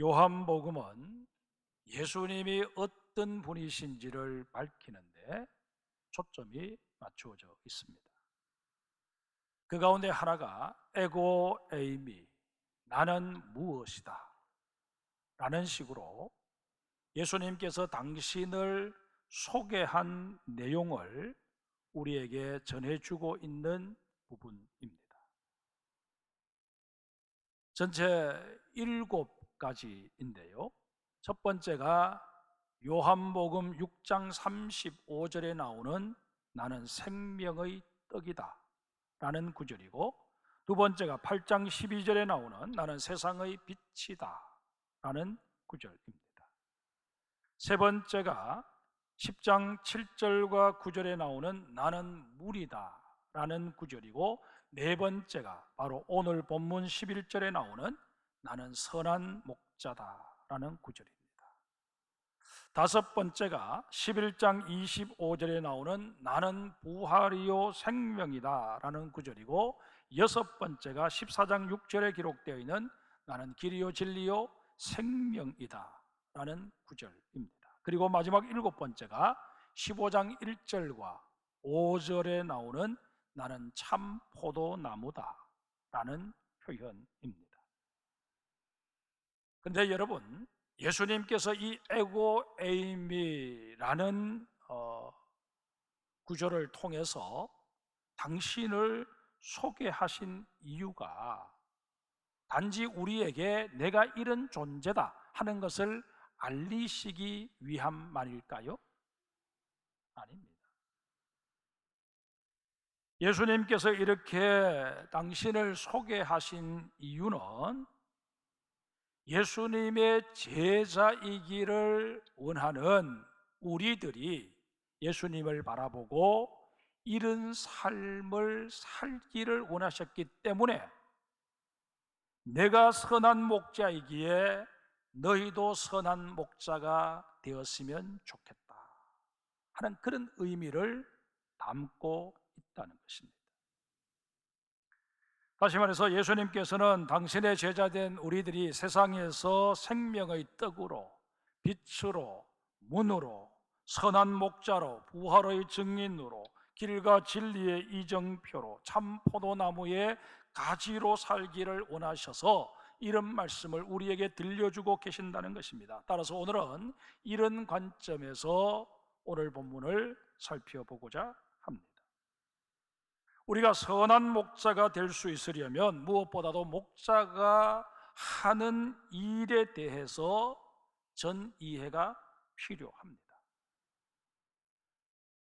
요한복음은 예수님이 어떤 분이신지를 밝히는데 초점이 맞추어져 있습니다. 그 가운데 하나가 에고 에이미, 나는 무엇이다 라는 식으로 예수님께서 당신을 소개한 내용을 우리에게 전해주고 있는 부분입니다. 전체 7가지인데요. 첫 번째가 요한복음 6장 35절에 나오는 나는 생명의 떡이다 라는 구절이고, 두 번째가 8장 12절에 나오는 나는 세상의 빛이다 라는 구절입니다. 세 번째가 10장 7절과 9절에 나오는 나는 물이다 라는 구절이고, 네 번째가 바로 오늘 본문 11절에 나오는 나는 선한 목자다 라는 구절입니다. 다섯 번째가 11장 25절에 나오는 나는 부활이요 생명이다 라는 구절이고, 여섯 번째가 14장 6절에 기록되어 있는 나는 길이요 진리요 생명이다 라는 구절입니다. 그리고 마지막 일곱 번째가 15장 1절과 5절에 나오는 나는 참 포도나무다 라는 표현입니다. 그런데 여러분, 예수님께서 이 에고 에이미라는 구절을 통해서 당신을 소개하신 이유가 단지 우리에게 내가 이런 존재다 하는 것을 알리시기 위함만일까요? 아닙니다. 예수님께서 이렇게 당신을 소개하신 이유는 예수님의 제자이기를 원하는 우리들이 예수님을 바라보고 이런 삶을 살기를 원하셨기 때문에 내가 선한 목자이기에 너희도 선한 목자가 되었으면 좋겠다 하는 그런 의미를 담고 있다는 것입니다. 다시 말해서 예수님께서는 당신의 제자된 우리들이 세상에서 생명의 떡으로, 빛으로, 문으로, 선한 목자로, 부활의 증인으로, 길과 진리의 이정표로, 참 포도나무의 가지로 살기를 원하셔서 이런 말씀을 우리에게 들려주고 계신다는 것입니다. 따라서 오늘은 이런 관점에서 오늘 본문을 살펴보고자 합니다. 우리가 선한 목자가 될 수 있으려면 무엇보다도 목자가 하는 일에 대해서 전 이해가 필요합니다.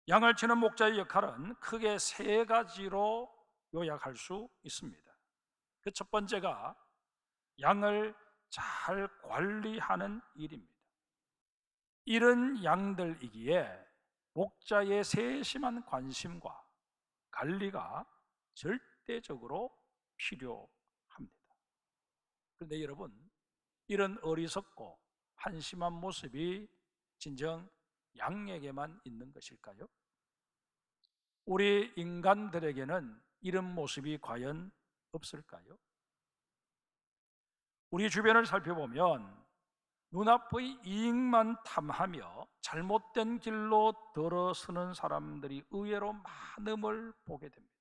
양을 치는 목자의 역할은 크게 세 가지로 요약할 수 있습니다. 그 첫 번째가 양을 잘 관리하는 일입니다. 이런 양들이기에 목자의 세심한 관심과 관리가 절대적으로 필요합니다. 그런데 여러분, 이런 어리석고 한심한 모습이 진정 양에게만 있는 것일까요? 우리 인간들에게는 이런 모습이 과연 없을까요? 우리 주변을 살펴보면 눈앞의 이익만 탐하며 잘못된 길로 들어서는 사람들이 의외로 많음을 보게 됩니다.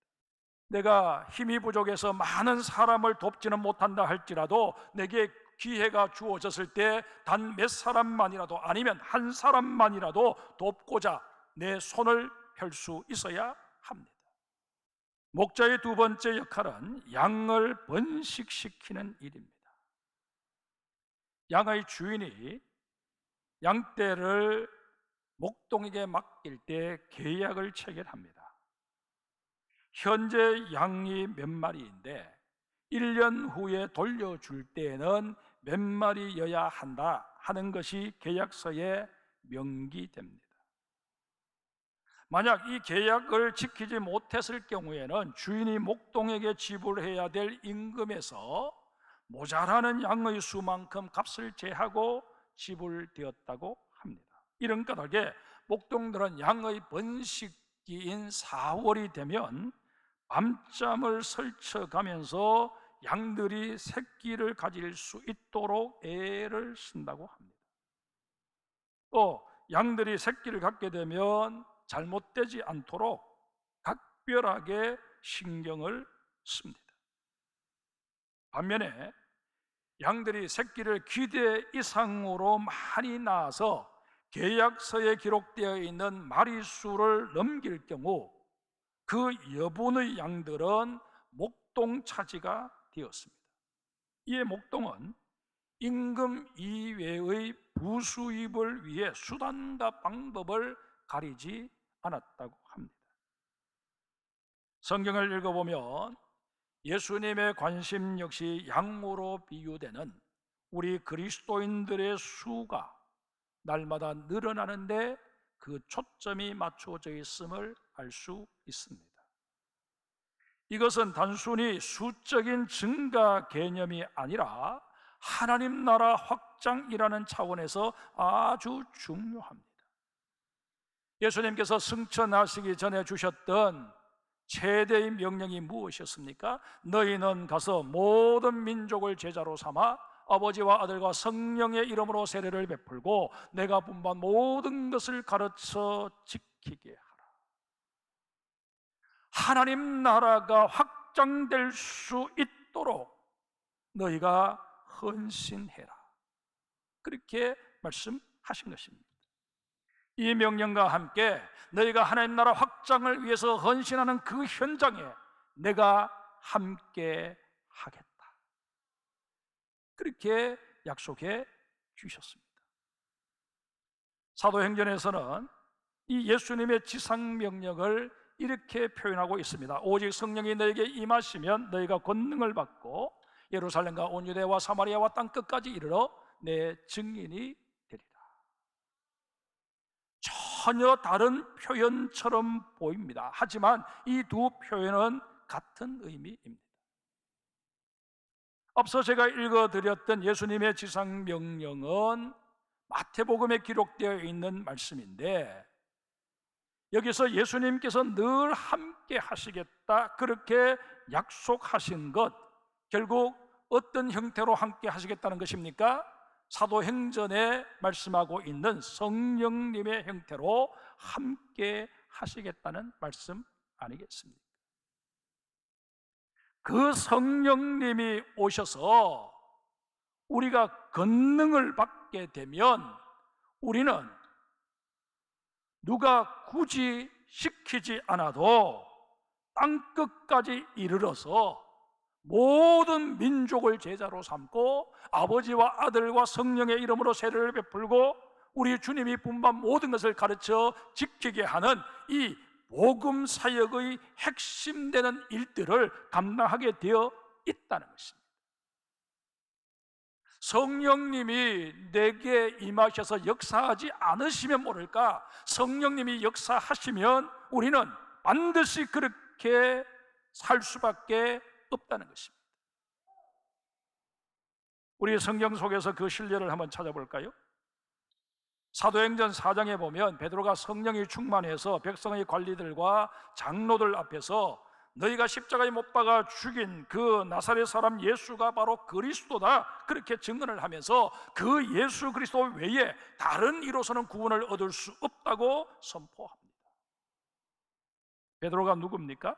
내가 힘이 부족해서 많은 사람을 돕지는 못한다 할지라도 내게 기회가 주어졌을 때 단 몇 사람만이라도 아니면 한 사람만이라도 돕고자 내 손을 펼 수 있어야 합니다. 목자의 두 번째 역할은 양을 번식시키는 일입니다. 양의 주인이 양떼를 목동에게 맡길 때 계약을 체결합니다. 현재 양이 몇 마리인데 1년 후에 돌려줄 때에는 몇 마리여야 한다 하는 것이 계약서에 명기됩니다. 만약 이 계약을 지키지 못했을 경우에는 주인이 목동에게 지불해야 될 임금에서 모자라는 양의 수만큼 값을 제하고 지불되었다고 합니다. 이런 까닭에 목동들은 양의 번식기인 4월이 되면 밤잠을 설쳐가면서 양들이 새끼를 가질 수 있도록 애를 쓴다고 합니다. 또 양들이 새끼를 갖게 되면 잘못되지 않도록 각별하게 신경을 씁니다. 반면에 양들이 새끼를 기대 이상으로 많이 낳아서 계약서에 기록되어 있는 마리수를 넘길 경우 그 여분의 양들은 목동 차지가 되었습니다. 이에 목동은 임금 이외의 부수입을 위해 수단과 방법을 가리지 않았다고 합니다. 성경을 읽어보면 예수님의 관심 역시 양으로 비유되는 우리 그리스도인들의 수가 날마다 늘어나는데 그 초점이 맞춰져 있음을 알 수 있습니다. 이것은 단순히 수적인 증가 개념이 아니라 하나님 나라 확장이라는 차원에서 아주 중요합니다. 예수님께서 승천하시기 전에 주셨던 최대의 명령이 무엇이었습니까? 너희는 가서 모든 민족을 제자로 삼아 아버지와 아들과 성령의 이름으로 세례를 베풀고 내가 분부한 모든 것을 가르쳐 지키게 하라. 하나님 나라가 확장될 수 있도록 너희가 헌신해라. 그렇게 말씀하신 것입니다. 이 명령과 함께 너희가 하나님 나라 확장을 위해서 헌신하는 그 현장에 내가 함께 하겠다. 그렇게 약속해 주셨습니다. 사도행전에서는 이 예수님의 지상명령을 이렇게 표현하고 있습니다. 오직 성령이 너에게 임하시면 너희가 권능을 받고 예루살렘과 온 유대와 사마리아와 땅끝까지 이르러 내 증인이 되리라. 전혀 다른 표현처럼 보입니다. 하지만 이 두 표현은 같은 의미입니다. 앞서 제가 읽어드렸던 예수님의 지상명령은 마태복음에 기록되어 있는 말씀인데 여기서 예수님께서 늘 함께 하시겠다 그렇게 약속하신 것, 결국 어떤 형태로 함께 하시겠다는 것입니까? 사도행전에 말씀하고 있는 성령님의 형태로 함께 하시겠다는 말씀 아니겠습니까? 그 성령님이 오셔서 우리가 권능을 받게 되면 우리는 누가 굳이 시키지 않아도 땅끝까지 이르러서 모든 민족을 제자로 삼고 아버지와 아들과 성령의 이름으로 세례를 베풀고 우리 주님이 분부한 모든 것을 가르쳐 지키게 하는 이 복음 사역의 핵심되는 일들을 감당하게 되어 있다는 것입니다. 성령님이 내게 임하셔서 역사하지 않으시면 모를까, 성령님이 역사하시면 우리는 반드시 그렇게 살 수밖에 없다는 것입니다. 우리 성경 속에서 그 신뢰를 한번 찾아볼까요? 사도행전 4장에 보면 베드로가 성령이 충만해서 백성의 관리들과 장로들 앞에서 너희가 십자가에 못 박아 죽인 그 나사렛 사람 예수가 바로 그리스도다 그렇게 증언을 하면서 그 예수 그리스도 외에 다른 이로서는 구원을 얻을 수 없다고 선포합니다. 베드로가 누굽니까?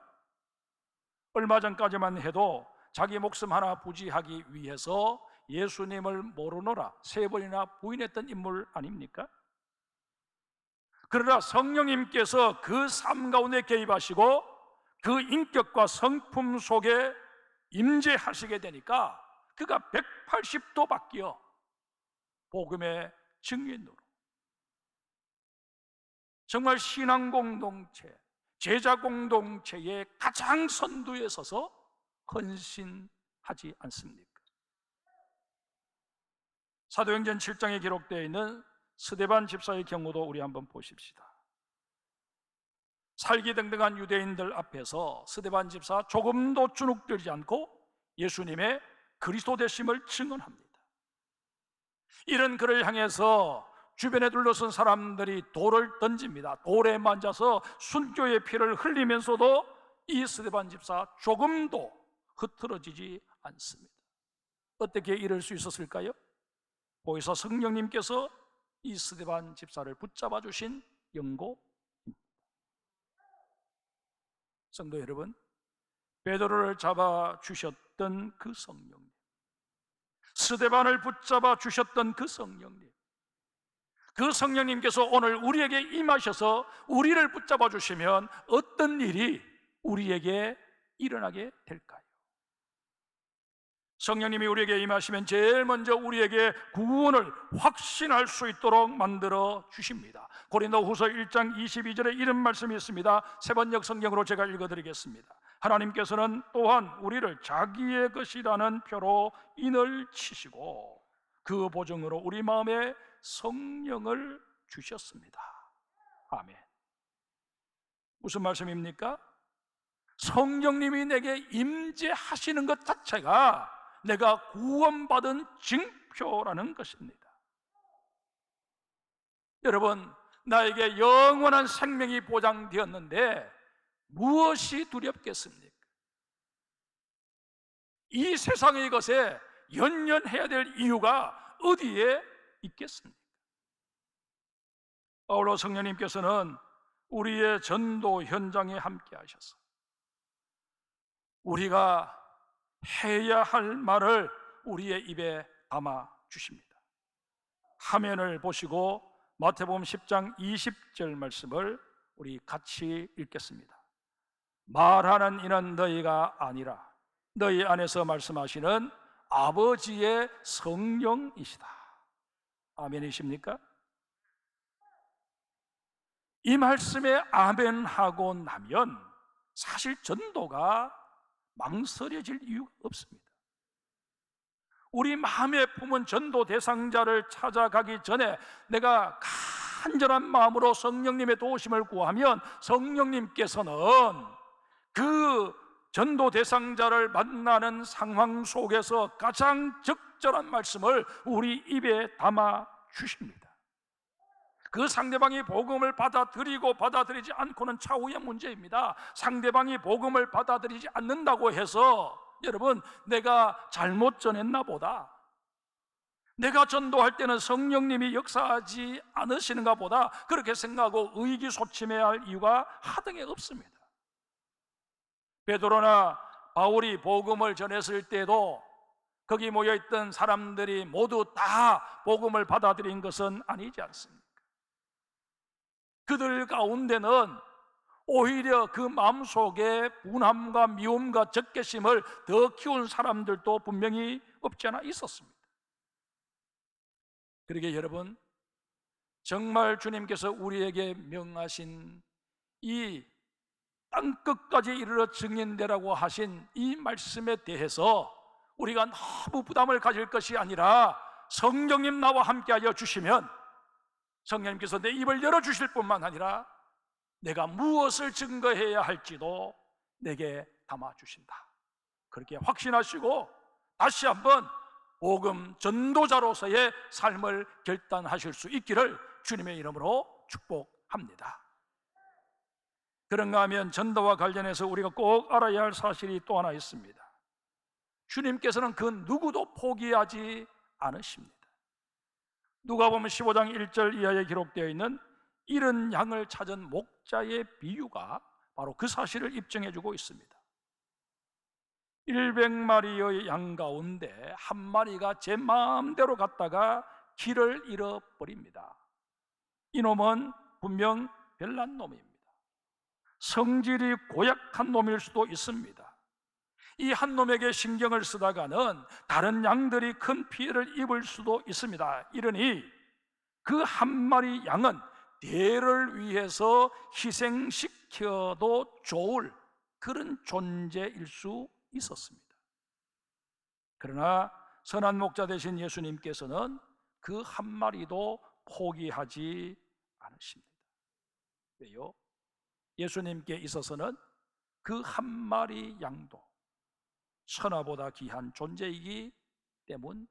얼마 전까지만 해도 자기 목숨 하나 부지하기 위해서 예수님을 모르노라 3번이나 부인했던 인물 아닙니까? 그러나 성령님께서 그 삶 가운데 개입하시고 그 인격과 성품 속에 임재하시게 되니까 그가 180도 바뀌어 복음의 증인으로 정말 신앙 공동체, 제자 공동체의 가장 선두에 서서 헌신하지 않습니까? 사도행전 7장에 기록되어 있는 스데반 집사의 경우도 우리 한번 보십시다. 살기등등한 유대인들 앞에서 스데반 집사 조금도 주눅들지 않고 예수님의 그리스도 되심을 증언합니다. 이런 그를 향해서 주변에 둘러선 사람들이 돌을 던집니다. 돌에 만져서 순교의 피를 흘리면서도 이 스데반 집사 조금도 흐트러지지 않습니다. 어떻게 이럴 수 있었을까요? 보혜사 성령님께서 이 스데반 집사를 붙잡아 주신 연고. 성도 여러분, 베드로를 잡아 주셨던 그 성령님, 스데반을 붙잡아 주셨던 그 성령님, 그 성령님께서 오늘 우리에게 임하셔서 우리를 붙잡아 주시면 어떤 일이 우리에게 일어나게 될까요? 성령님이 우리에게 임하시면 제일 먼저 우리에게 구원을 확신할 수 있도록 만들어 주십니다. 고린도후서 1장 22절에 이런 말씀이 있습니다. 세번역 성경으로 제가 읽어드리겠습니다. 하나님께서는 또한 우리를 자기의 것이라는 표로 인을 치시고 그 보증으로 우리 마음에 성령을 주셨습니다. 아멘. 무슨 말씀입니까? 성령님이 내게 임재하시는 것 자체가 내가 구원받은 증표라는 것입니다. 여러분, 나에게 영원한 생명이 보장되었는데 무엇이 두렵겠습니까? 이 세상의 것에 연연해야 될 이유가 어디에 있겠습니까? 바울로 성령님께서는 우리의 전도 현장에 함께 하셔서 우리가 해야 할 말을 우리의 입에 담아 주십니다. 화면을 보시고 마태복음 10장 20절 말씀을 우리 같이 읽겠습니다. 말하는 이는 너희가 아니라 너희 안에서 말씀하시는 아버지의 성령이시다. 아멘이십니까? 이 말씀에 아멘하고 나면 사실 전도가 망설여질 이유가 없습니다. 우리 마음에 품은 전도 대상자를 찾아가기 전에 내가 간절한 마음으로 성령님의 도우심을 구하면 성령님께서는 그 전도 대상자를 만나는 상황 속에서 가장 적절한 말씀을 우리 입에 담아 주십니다. 그 상대방이 복음을 받아들이고 받아들이지 않고는 차후의 문제입니다. 상대방이 복음을 받아들이지 않는다고 해서 여러분, 내가 잘못 전했나 보다, 내가 전도할 때는 성령님이 역사하지 않으시는가 보다 그렇게 생각하고 의기소침해야 할 이유가 하등에 없습니다. 베드로나 바울이 복음을 전했을 때도 거기 모여있던 사람들이 모두 다 복음을 받아들인 것은 아니지 않습니까? 그들 가운데는 오히려 그 마음속에 분함과 미움과 적개심을 더 키운 사람들도 분명히 없지 않아 있었습니다. 그러게 여러분, 정말 주님께서 우리에게 명하신 이 땅끝까지 이르러 증인되라고 하신 이 말씀에 대해서 우리가 너무 부담을 가질 것이 아니라 성령님 나와 함께하여 주시면 성령님께서 내 입을 열어주실 뿐만 아니라 내가 무엇을 증거해야 할지도 내게 담아주신다. 그렇게 확신하시고 다시 한번 복음 전도자로서의 삶을 결단하실 수 있기를 주님의 이름으로 축복합니다. 그런가 하면 전도와 관련해서 우리가 꼭 알아야 할 사실이 또 하나 있습니다. 주님께서는 그 누구도 포기하지 않으십니다. 누가복음 15장 1절 이하에 기록되어 있는 잃은 양을 찾은 목자의 비유가 바로 그 사실을 입증해주고 있습니다. 100마리의 양 가운데 한 마리가 제 마음대로 갔다가 길을 잃어버립니다. 이놈은 분명 별난 놈입니다. 성질이 고약한 놈일 수도 있습니다. 이 한 놈에게 신경을 쓰다가는 다른 양들이 큰 피해를 입을 수도 있습니다. 이러니 그 한 마리 양은 대를 위해서 희생시켜도 좋을 그런 존재일 수 있었습니다. 그러나 선한 목자 되신 예수님께서는 그 한 마리도 포기하지 않으십니다. 왜요? 예수님께 있어서는 그 한 마리 양도 천하보다 귀한 존재이기 때문입니다.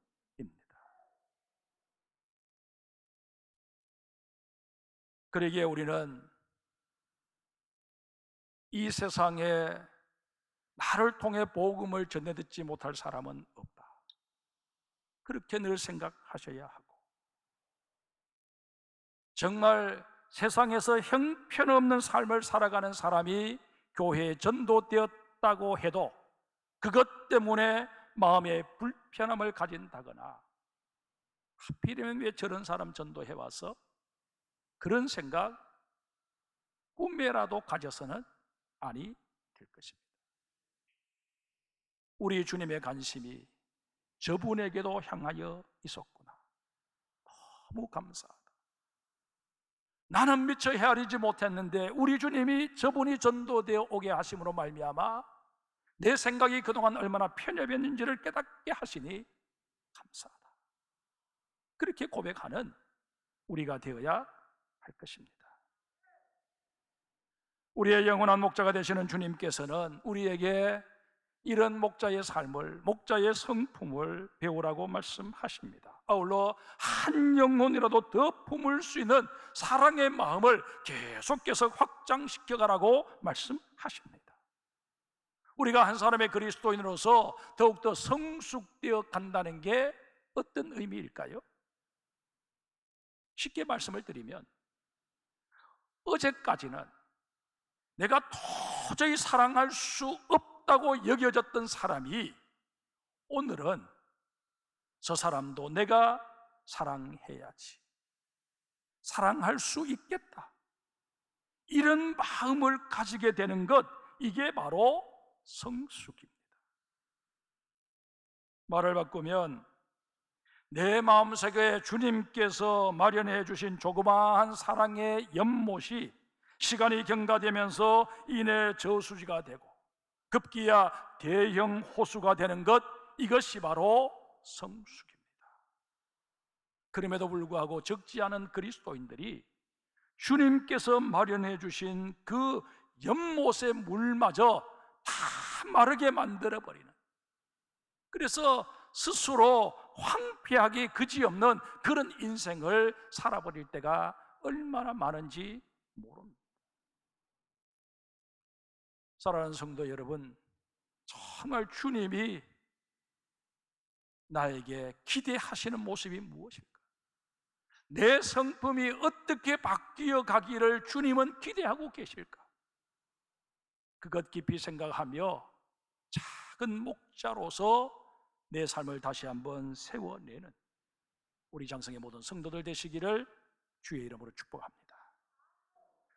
그러기에 우리는 이 세상에 나를 통해 복음을 전해 듣지 못할 사람은 없다. 그렇게 늘 생각하셔야 하고, 정말 세상에서 형편없는 삶을 살아가는 사람이 교회에 전도되었다고 해도 그것 때문에 마음에 불편함을 가진다거나, 하필이면 왜 저런 사람 전도해 와서, 그런 생각 꿈에라도 가져서는 아니 될 것입니다. 우리 주님의 관심이 저분에게도 향하여 있었구나. 너무 감사하다. 나는 미처 헤아리지 못했는데 우리 주님이 저분이 전도되어 오게 하심으로 말미암아 내 생각이 그동안 얼마나 편협했는지를 깨닫게 하시니 감사하다. 그렇게 고백하는 우리가 되어야 할 것입니다. 우리의 영원한 목자가 되시는 주님께서는 우리에게 이런 목자의 삶을, 목자의 성품을 배우라고 말씀하십니다. 아울러 한 영혼이라도 더 품을 수 있는 사랑의 마음을 계속해서 확장시켜 가라고 말씀하십니다. 우리가 한 사람의 그리스도인으로서 더욱더 성숙되어 간다는 게 어떤 의미일까요? 쉽게 말씀을 드리면, 어제까지는 내가 도저히 사랑할 수 없다고 여겨졌던 사람이 오늘은 저 사람도 내가 사랑해야지, 사랑할 수 있겠다, 이런 마음을 가지게 되는 것, 이게 바로 성숙입니다. 말을 바꾸면 내 마음속에 주님께서 마련해 주신 조그마한 사랑의 연못이 시간이 경과되면서 이내 저수지가 되고 급기야 대형 호수가 되는 것, 이것이 바로 성숙입니다. 그럼에도 불구하고 적지 않은 그리스도인들이 주님께서 마련해 주신 그 연못의 물마저 다 마르게 만들어버리는, 그래서 스스로 황폐하기 그지없는 그런 인생을 살아버릴 때가 얼마나 많은지 모릅니다. 사랑하는 성도 여러분, 정말 주님이 나에게 기대하시는 모습이 무엇일까? 내 성품이 어떻게 바뀌어 가기를 주님은 기대하고 계실까? 그것 깊이 생각하며 작은 목자로서 내 삶을 다시 한번 세워내는 우리 장성의 모든 성도들 되시기를 주의 이름으로 축복합니다.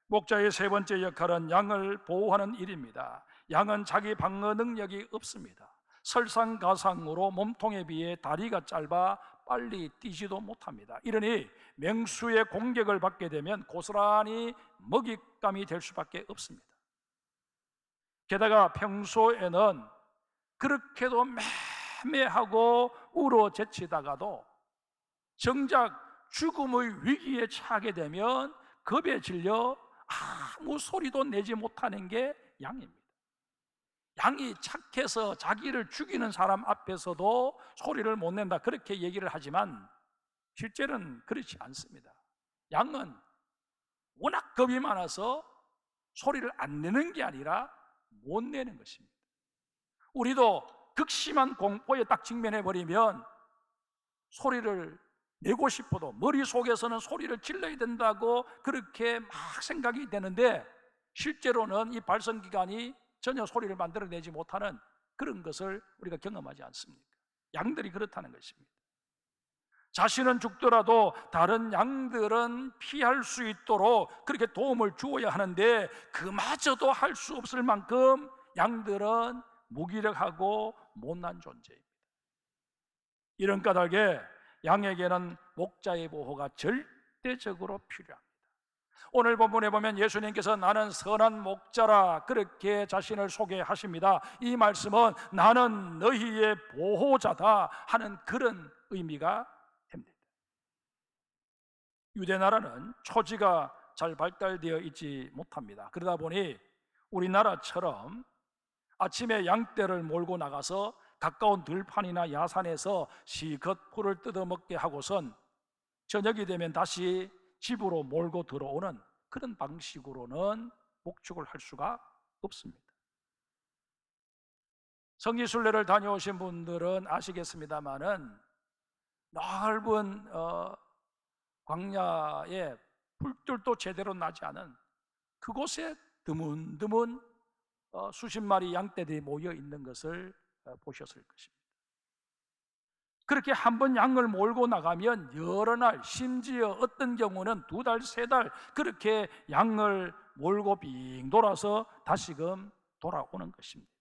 목자의 세 번째 역할은 양을 보호하는 일입니다. 양은 자기 방어 능력이 없습니다. 설상가상으로 몸통에 비해 다리가 짧아 빨리 뛰지도 못합니다. 이러니 맹수의 공격을 받게 되면 고스란히 먹잇감이 될 수밖에 없습니다. 게다가 평소에는 그렇게도 매매하고 우러제치다가도 정작 죽음의 위기에 처하게 되면 겁에 질려 아무 소리도 내지 못하는 게 양입니다. 양이 착해서 자기를 죽이는 사람 앞에서도 소리를 못 낸다, 그렇게 얘기를 하지만 실제는 그렇지 않습니다. 양은 워낙 겁이 많아서 소리를 안 내는 게 아니라 못 내는 것입니다. 우리도 극심한 공포에 딱 직면해버리면 소리를 내고 싶어도 머릿속에서는 소리를 질러야 된다고 그렇게 막 생각이 되는데, 실제로는 이 발성기관이 전혀 소리를 만들어내지 못하는 그런 것을 우리가 경험하지 않습니까? 양들이 그렇다는 것입니다. 자신은 죽더라도 다른 양들은 피할 수 있도록 그렇게 도움을 주어야 하는데 그마저도 할 수 없을 만큼 양들은 무기력하고 못난 존재입니다. 이런 까닭에 양에게는 목자의 보호가 절대적으로 필요합니다. 오늘 본문에 보면 예수님께서 나는 선한 목자라 그렇게 자신을 소개하십니다. 이 말씀은 나는 너희의 보호자다 하는 그런 의미가 됩니다. 유대 나라는 초지가 잘 발달되어 있지 못합니다. 그러다 보니 우리나라처럼 아침에 양떼를 몰고 나가서 가까운 들판이나 야산에서 시컷 풀을 뜯어먹게 하고선 저녁이 되면 다시 집으로 몰고 들어오는 그런 방식으로는 목축을 할 수가 없습니다. 성지순례를 다녀오신 분들은 아시겠습니다마는 넓은 광야에 풀들도 제대로 나지 않은 그곳에 드문드문 수십 마리 양떼들이 모여 있는 것을 보셨을 것입니다. 그렇게 한 번 양을 몰고 나가면 여러 날, 심지어 어떤 경우는 2달, 3달 그렇게 양을 몰고 빙 돌아서 다시금 돌아오는 것입니다.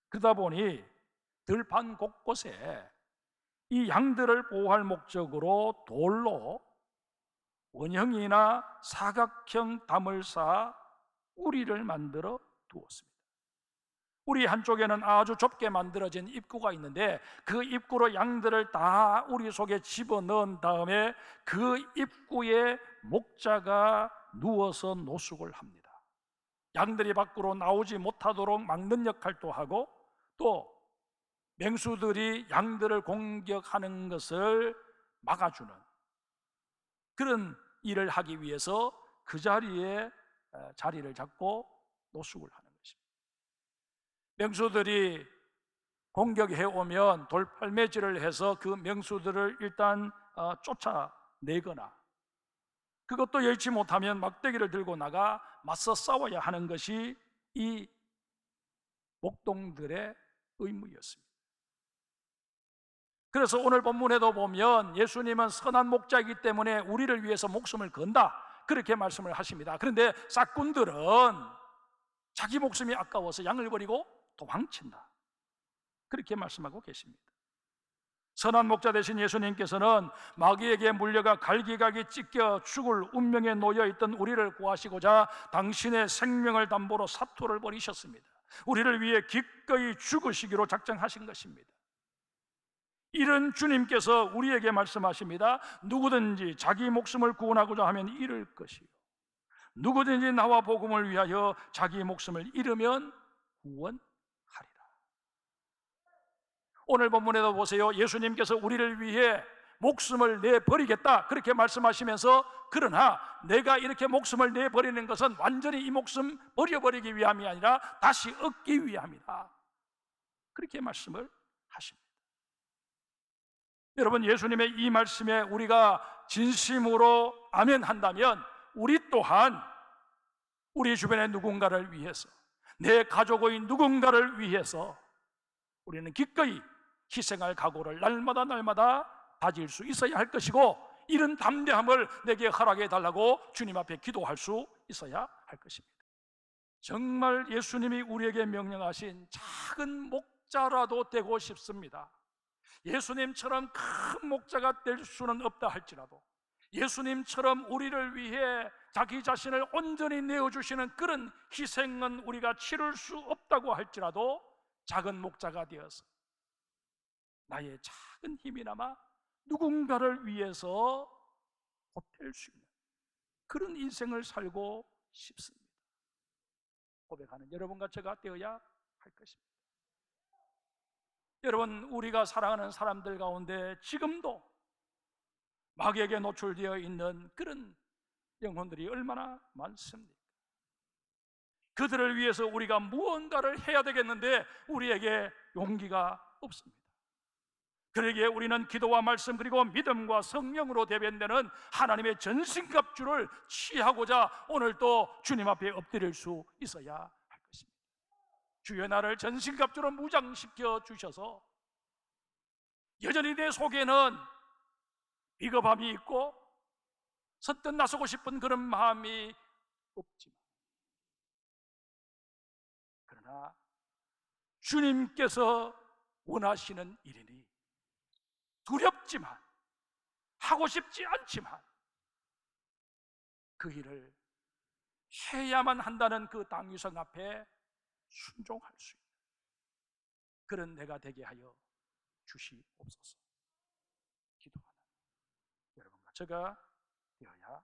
그러다 보니 들판 곳곳에 이 양들을 보호할 목적으로 돌로 원형이나 사각형 담을 쌓아 우리를 만들어 두었습니다. 우리 한쪽에는 아주 좁게 만들어진 입구가 있는데 그 입구로 양들을 다 우리 속에 집어넣은 다음에 그 입구에 목자가 누워서 노숙을 합니다. 양들이 밖으로 나오지 못하도록 막는 역할도 하고 또 맹수들이 양들을 공격하는 것을 막아주는 그런 일을 하기 위해서 그 자리에 자리를 잡고 노숙을 하는 것입니다. 맹수들이 공격해 오면 돌팔매질을 해서 그 맹수들을 일단 쫓아내거나 그것도 여의치 못하면 막대기를 들고 나가 맞서 싸워야 하는 것이 이 목동들의 의무였습니다. 그래서 오늘 본문에도 보면 예수님은 선한 목자이기 때문에 우리를 위해서 목숨을 건다 그렇게 말씀을 하십니다. 그런데 싹군들은 자기 목숨이 아까워서 양을 버리고 도망친다 그렇게 말씀하고 계십니다. 선한 목자 되신 예수님께서는 마귀에게 물려가 갈기갈기 찢겨 죽을 운명에 놓여있던 우리를 구하시고자 당신의 생명을 담보로 사토를 벌이셨습니다. 우리를 위해 기꺼이 죽으시기로 작정하신 것입니다. 이런 주님께서 우리에게 말씀하십니다. 누구든지 자기 목숨을 구원하고자 하면 잃을 것이요 누구든지 나와 복음을 위하여 자기 목숨을 잃으면 구원하리라. 오늘 본문에도 보세요. 예수님께서 우리를 위해 목숨을 내버리겠다 그렇게 말씀하시면서 그러나 내가 이렇게 목숨을 내버리는 것은 완전히 이 목숨 버려버리기 위함이 아니라 다시 얻기 위함이다 그렇게 말씀을 하십니다. 여러분, 예수님의 이 말씀에 우리가 진심으로 아멘 한다면 우리 또한 우리 주변의 누군가를 위해서 내 가족의 누군가를 위해서 우리는 기꺼이 희생할 각오를 날마다 다질 수 있어야 할 것이고 이런 담대함을 내게 허락해 달라고 주님 앞에 기도할 수 있어야 할 것입니다. 정말 예수님이 우리에게 명령하신 작은 목자라도 되고 싶습니다. 예수님처럼 큰 목자가 될 수는 없다 할지라도 예수님처럼 우리를 위해 자기 자신을 온전히 내어주시는 그런 희생은 우리가 치를 수 없다고 할지라도 작은 목자가 되어서 나의 작은 힘이나마 누군가를 위해서 보탤 수 있는 그런 인생을 살고 싶습니다. 고백하는 여러분과 제가 되어야 할 것입니다. 여러분, 우리가 사랑하는 사람들 가운데 지금도 마귀에게 노출되어 있는 그런 영혼들이 얼마나 많습니까? 그들을 위해서 우리가 무언가를 해야 되겠는데 우리에게 용기가 없습니다. 그러기에 우리는 기도와 말씀 그리고 믿음과 성령으로 대변되는 하나님의 전신갑주를 취하고자 오늘 또 주님 앞에 엎드릴 수 있어야 할 것입니다. 주여 나를 전신갑주로 무장시켜 주셔서 여전히 내 속에는 비겁함이 있고 선뜻 나서고 싶은 그런 마음이 없지만 그러나 주님께서 원하시는 일이니 두렵지만 하고 싶지 않지만 그 일을 해야만 한다는 그 당위성 앞에 순종할 수 있는 그런 내가 되게 하여 주시옵소서. 기도하는 여러분과 제가 되어야